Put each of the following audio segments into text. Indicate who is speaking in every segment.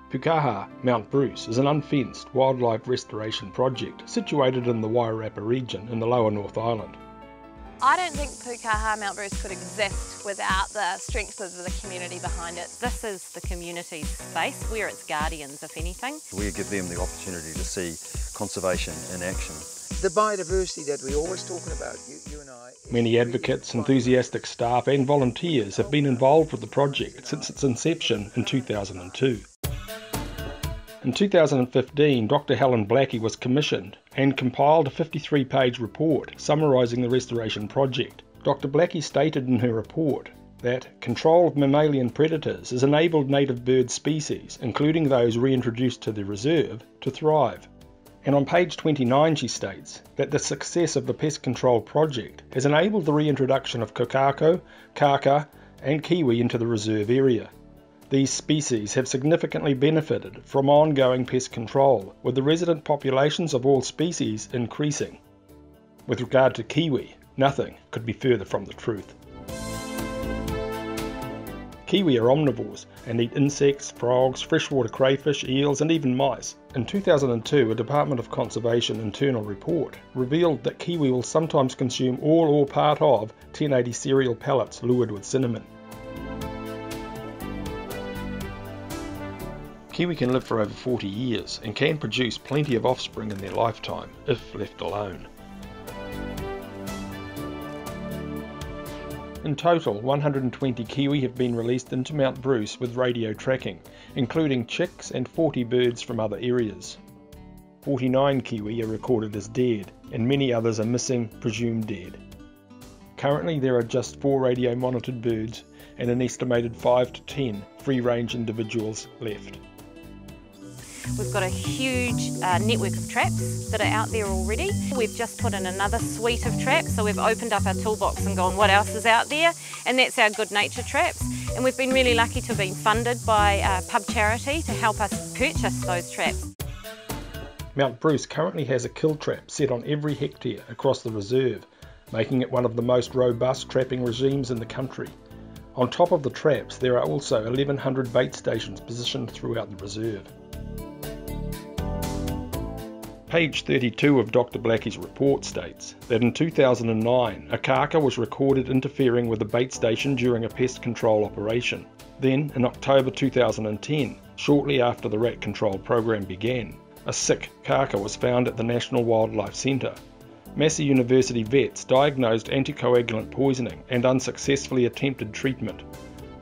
Speaker 1: Pukaha, Mount Bruce, is an unfenced wildlife restoration project situated in the Wairarapa Region in the lower North Island.
Speaker 2: I don't think Pukaha Mount Bruce could exist without the strength of the community behind it. This is the community's space. We're its guardians, if anything.
Speaker 3: We give them the opportunity to see conservation in action.
Speaker 4: The biodiversity that we're always talking about, you and I...
Speaker 1: Many advocates, enthusiastic staff and volunteers have been involved with the project since its inception in 2002. In 2015, Dr. Helen Blackie was commissioned and compiled a 53-page report summarising the restoration project. Dr. Blackie stated in her report that control of mammalian predators has enabled native bird species, including those reintroduced to the reserve, to thrive. And on page 29 she states that the success of the pest control project has enabled the reintroduction of kokako, kaka and kiwi into the reserve area. These species have significantly benefited from ongoing pest control, with the resident populations of all species increasing. With regard to kiwi, nothing could be further from the truth. Kiwi are omnivores and eat insects, frogs, freshwater crayfish, eels and even mice. In 2002, a Department of Conservation internal report revealed that kiwi will sometimes consume all or part of 1080 cereal pellets lured with cinnamon. Kiwi can live for over 40 years and can produce plenty of offspring in their lifetime, if left alone. In total, 120 kiwi have been released into Mount Bruce with radio tracking, including chicks and 40 birds from other areas. 49 kiwi are recorded as dead, and many others are missing, presumed dead. Currently there are just 4 radio monitored birds and an estimated 5 to 10 free-range individuals left.
Speaker 2: We've got a huge network of traps that are out there already. We've just put in another suite of traps, so we've opened up our toolbox and gone, what else is out there? And that's our good nature traps. And we've been really lucky to have been funded by a pub charity to help us purchase those traps.
Speaker 1: Mount Bruce currently has a kill trap set on every hectare across the reserve, making it one of the most robust trapping regimes in the country. On top of the traps, there are also 1,100 bait stations positioned throughout the reserve. Page 32 of Dr. Blackie's report states that in 2009 a kaka was recorded interfering with a bait station during a pest control operation. Then, in October 2010, shortly after the rat control program began, a sick kaka was found at the National Wildlife Centre. Massey University vets diagnosed anticoagulant poisoning and unsuccessfully attempted treatment.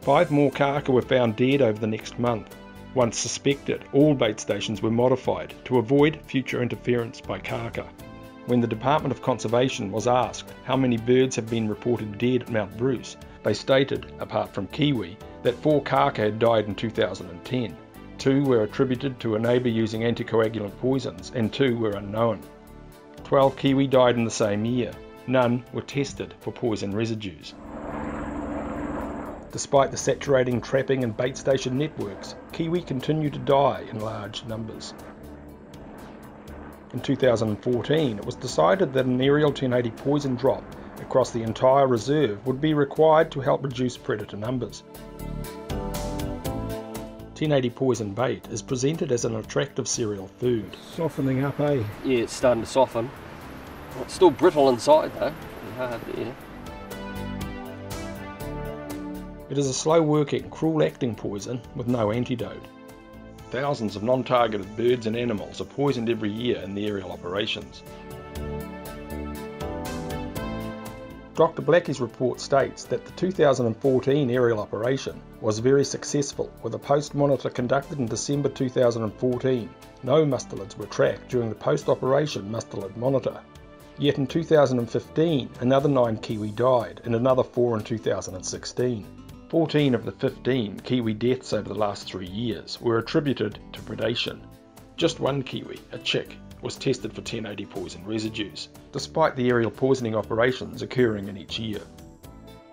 Speaker 1: 5 more kaka were found dead over the next month. Once suspected, all bait stations were modified to avoid future interference by kaka. When the Department of Conservation was asked how many birds have been reported dead at Mount Bruce, they stated, apart from kiwi, that 4 kaka had died in 2010. 2 were attributed to a neighbour using anticoagulant poisons and 2 were unknown. 12 kiwi died in the same year. None were tested for poison residues. Despite the saturating trapping and bait station networks, kiwi continue to die in large numbers. In 2014, it was decided that an aerial 1080 poison drop across the entire reserve would be required to help reduce predator numbers. 1080 poison bait is presented as an attractive cereal food.
Speaker 5: Softening up, eh?
Speaker 6: Yeah, it's starting to soften. It's still brittle inside though. Hard, yeah.
Speaker 1: It is a slow-working, cruel-acting poison with no antidote. Thousands of non-targeted birds and animals are poisoned every year in the aerial operations. Dr. Blackie's report states that the 2014 aerial operation was very successful, with a post-monitor conducted in December 2014. No mustelids were tracked during the post-operation mustelid monitor. Yet in 2015, another 9 kiwi died and another 4 in 2016. 14 of the 15 kiwi deaths over the last 3 years were attributed to predation. Just 1 kiwi, a chick, was tested for 1080 poison residues, despite the aerial poisoning operations occurring in each year.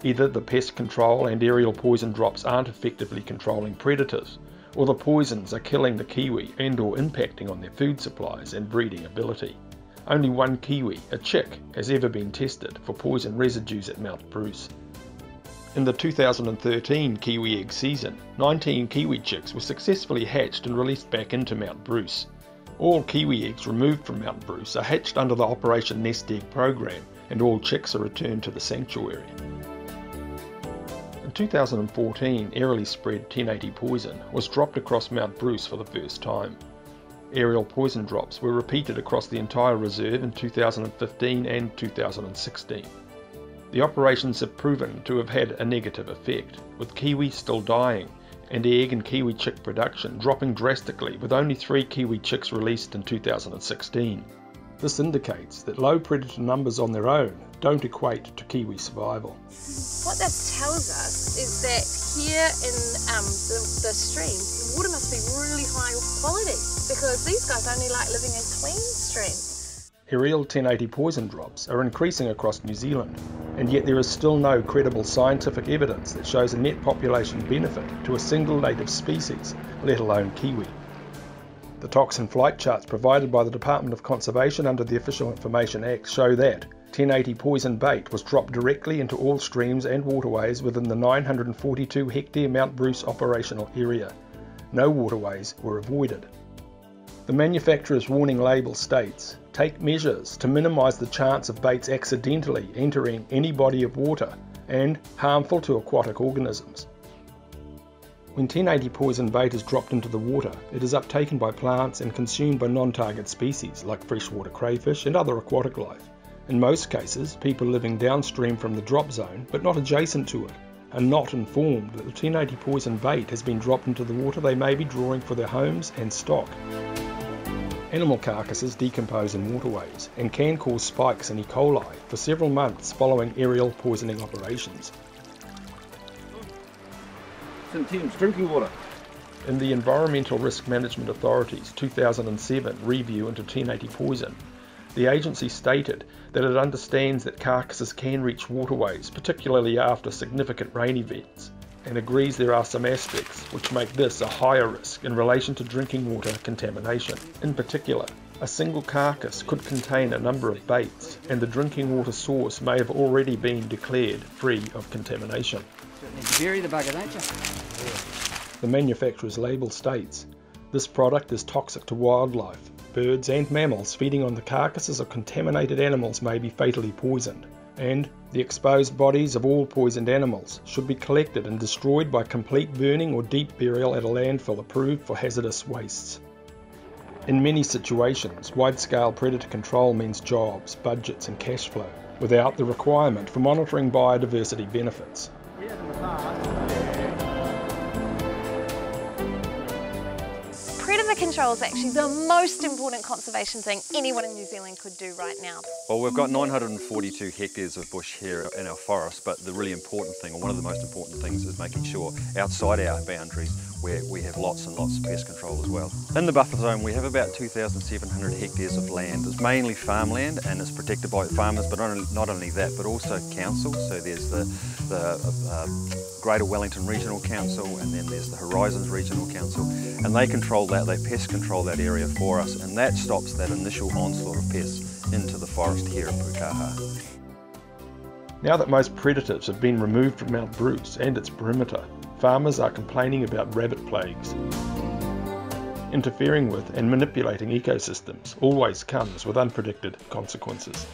Speaker 1: Either the pest control and aerial poison drops aren't effectively controlling predators, or the poisons are killing the kiwi and or impacting on their food supplies and breeding ability. Only 1 kiwi, a chick, has ever been tested for poison residues at Mount Bruce. In the 2013 Kiwi egg season, 19 Kiwi chicks were successfully hatched and released back into Mount Bruce. All Kiwi eggs removed from Mount Bruce are hatched under the Operation Nest Egg program, and all chicks are returned to the sanctuary. In 2014, aerially spread 1080 poison was dropped across Mount Bruce for the first time. Aerial poison drops were repeated across the entire reserve in 2015 and 2016. The operations have proven to have had a negative effect, with kiwi still dying and egg and kiwi chick production dropping drastically, with only 3 kiwi chicks released in 2016. This indicates that low predator numbers on their own don't equate to kiwi survival.
Speaker 5: What this tells us is that here in the stream, the water must be really high quality, because these guys only like living in clean streams.
Speaker 1: Aerial 1080 poison drops are increasing across New Zealand, and yet there is still no credible scientific evidence that shows a net population benefit to a single native species, let alone kiwi. The toxin flight charts provided by the Department of Conservation under the Official Information Act show that 1080 poison bait was dropped directly into all streams and waterways within the 942 hectare Mount Bruce operational area. No waterways were avoided. The manufacturer's warning label states, "Take measures to minimise the chance of baits accidentally entering any body of water and harmful to aquatic organisms." When 1080 poison bait is dropped into the water, it is uptaken by plants and consumed by non-target species like freshwater crayfish and other aquatic life. In most cases, people living downstream from the drop zone, but not adjacent to it, are not informed that the 1080 poison bait has been dropped into the water they may be drawing for their homes and stock. Animal carcasses decompose in waterways and can cause spikes in E. coli for several months following aerial poisoning operations.
Speaker 7: St. Thames drinking water.
Speaker 1: In the Environmental Risk Management Authority's 2007 review into 1080 poison, the agency stated that it understands that carcasses can reach waterways, particularly after significant rain events, and agrees there are some aspects which make this a higher risk in relation to drinking water contamination. In particular, a single carcass could contain a number of baits, and the drinking water source may have already been declared free of contamination.
Speaker 7: Bury the bugger, don't you?
Speaker 1: The manufacturer's label states, "This product is toxic to wildlife. Birds and mammals feeding on the carcasses of contaminated animals may be fatally poisoned, and the exposed bodies of all poisoned animals should be collected and destroyed by complete burning or deep burial at a landfill approved for hazardous wastes." In many situations, wide-scale predator control means jobs, budgets and cash flow, without the requirement for monitoring biodiversity benefits.
Speaker 5: Predator control is actually the most important conservation thing anyone in New Zealand could do right now.
Speaker 3: Well, we've got 942 hectares of bush here in our forest, but the really important thing, or one of the most important things, is making sure outside our boundaries we have lots and lots of pest control as well. In the buffer zone we have about 2,700 hectares of land. It's mainly farmland and it's protected by farmers, but not only that, but also councils. So there's the Greater Wellington Regional Council, and then there's the Horizons Regional Council, and they control that, they pest control that area for us, and that stops that initial onslaught of pests into the forest here at Pukaha.
Speaker 1: Now that most predators have been removed from Mount Bruce and its perimeter, farmers are complaining about rabbit plagues. Interfering with and manipulating ecosystems always comes with unpredicted consequences.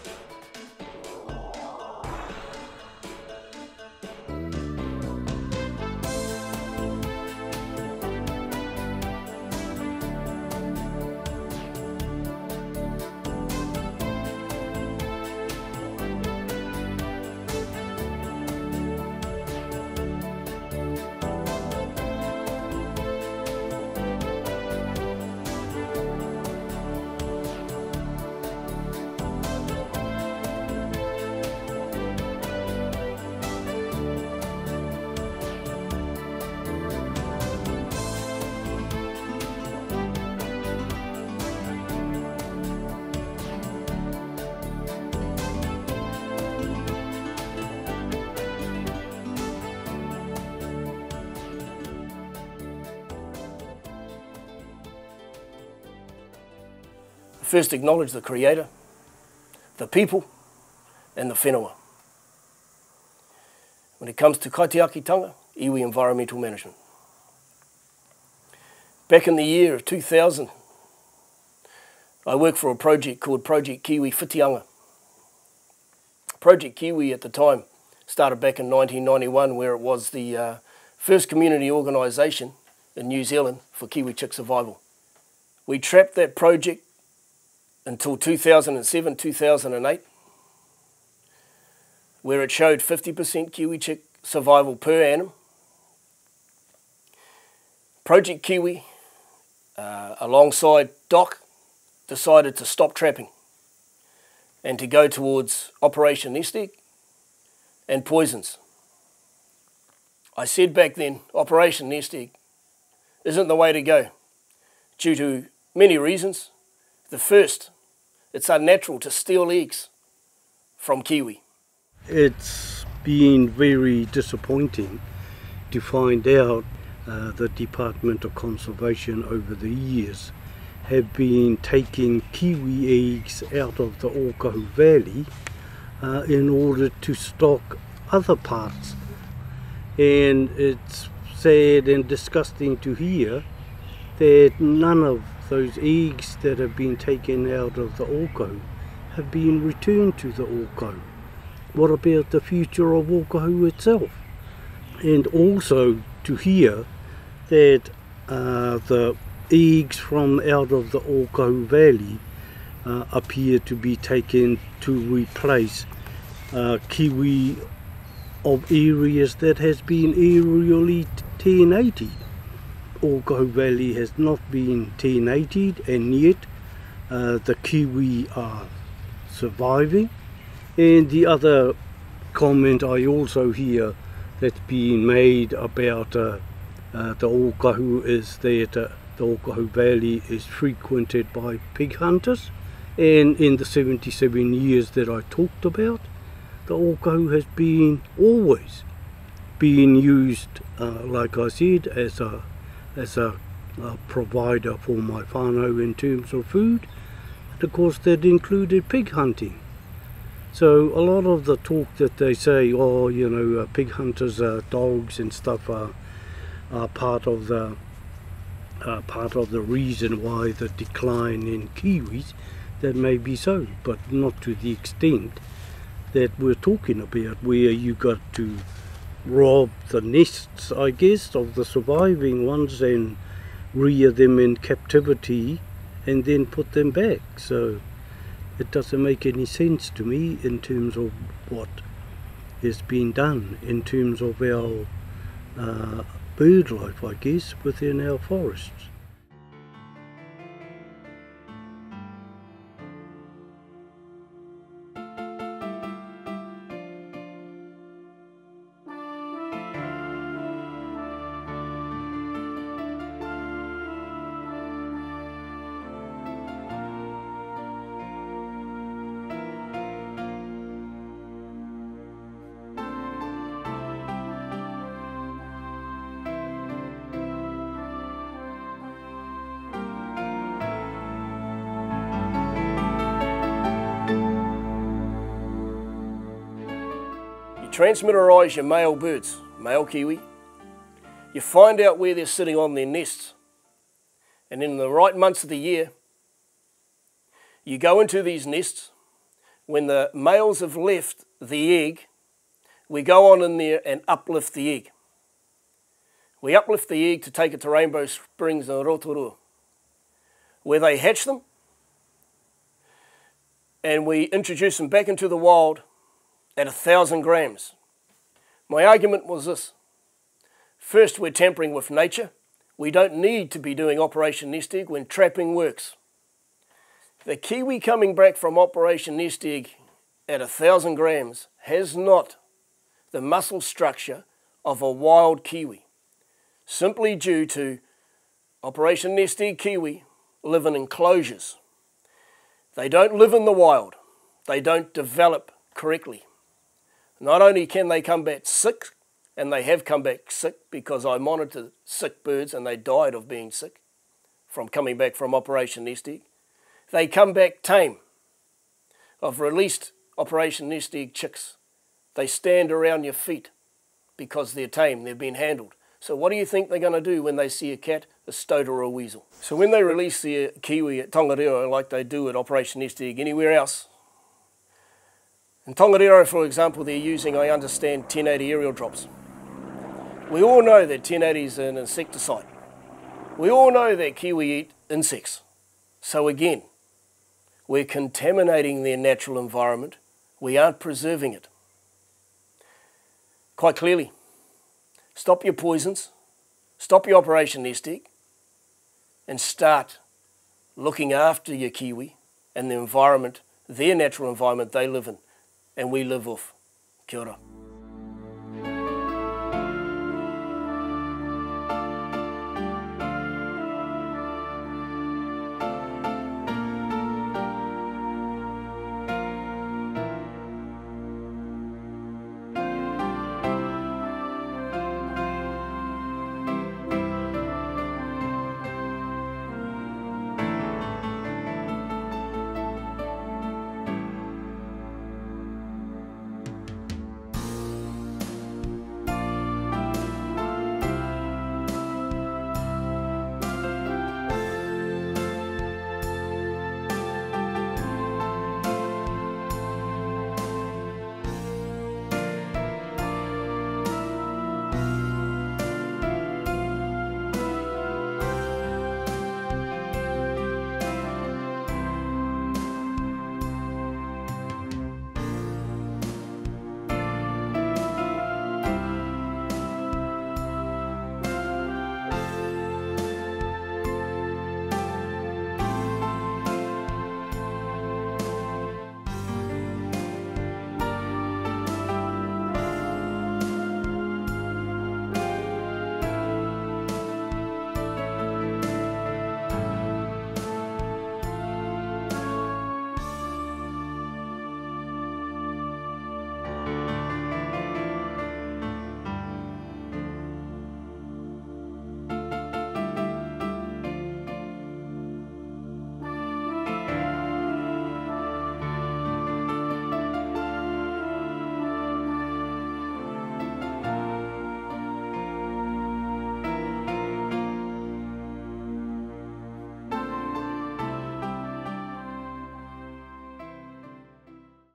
Speaker 8: First acknowledge the Creator, the people and the whenua. when it comes to kaitiakitanga, iwi environmental management. Back in the year of 2000, I worked for a project called Project Kiwi Whitianga. Project Kiwi at the time started back in 1991, where it was the first community organisation in New Zealand for Kiwi chick survival. We trapped that project until 2007, 2008, where it showed 50% Kiwi chick survival per annum. Project Kiwi, alongside DOC, decided to stop trapping and to go towards Operation Nest Egg and poisons. I said back then, Operation Nest Egg isn't the way to go, due to many reasons. The first, it's unnatural to steal eggs from Kiwi.
Speaker 9: It's been very disappointing to find out the Department of Conservation over the years have been taking Kiwi eggs out of the Ōkahu Valley in order to stock other parts. And it's sad and disgusting to hear that none of those eggs that have been taken out of the Ōkahu have been returned to the Ōkahu. What about the future of Ōkahu itself? And also to hear that the eggs from out of the Ōkahu Valley appear to be taken to replace Kiwi of areas that has been aerially 1080. Ōkahu Valley has not been 1080'd, and yet the Kiwi are surviving. And the other comment I also hear that's being made about the Ōkahu is that the Ōkahu Valley is frequented by pig hunters, and in the 77 years that I talked about, the Ōkahu has been always being used, like I said, as a provider for my whānau in terms of food, and of course that included pig hunting. So a lot of the talk that they say, oh, you know, pig hunters, dogs and stuff are part of the reason why the decline in Kiwis. That may be so, but not to the extent that we're talking about, where you got to rob the nests, I guess, of the surviving ones and rear them in captivity and then put them back. So it doesn't make any sense to me in terms of what is being done in terms of our bird life, I guess, within our forests.
Speaker 8: Transmitterise your male birds, male Kiwi. You find out where they're sitting on their nests. And in the right months of the year, you go into these nests. When the males have left the egg, we go on in there and uplift the egg. We uplift the egg to take it to Rainbow Springs and Rotorua, where they hatch them, and we introduce them back into the wild at 1,000 grams. My argument was this. First, we're tampering with nature. We don't need to be doing Operation Nest Egg when trapping works. The Kiwi coming back from Operation Nest Egg at 1,000 grams has not the muscle structure of a wild Kiwi, simply due to Operation Nest Egg Kiwi live in enclosures. They don't live in the wild. They don't develop correctly. Not only can they come back sick, and they have come back sick because I monitored sick birds and they died of being sick from coming back from Operation Nest Egg, they come back tame. I've released Operation Nest Egg chicks. They stand around your feet because they're tame, they've been handled. So what do you think they're going to do when they see a cat, a stoat or a weasel? So when they release the kiwi at Tongariro like they do at Operation Nest Egg anywhere else, in Tongariro, for example, they're using, I understand, 1080 aerial drops. We all know that 1080 is an insecticide. We all know that kiwi eat insects. So again, we're contaminating their natural environment. We aren't preserving it. Quite clearly, stop your poisons, stop your Operation Nest Egg, and start looking after your kiwi and the environment, their natural environment they live in and we live off. Kia ora.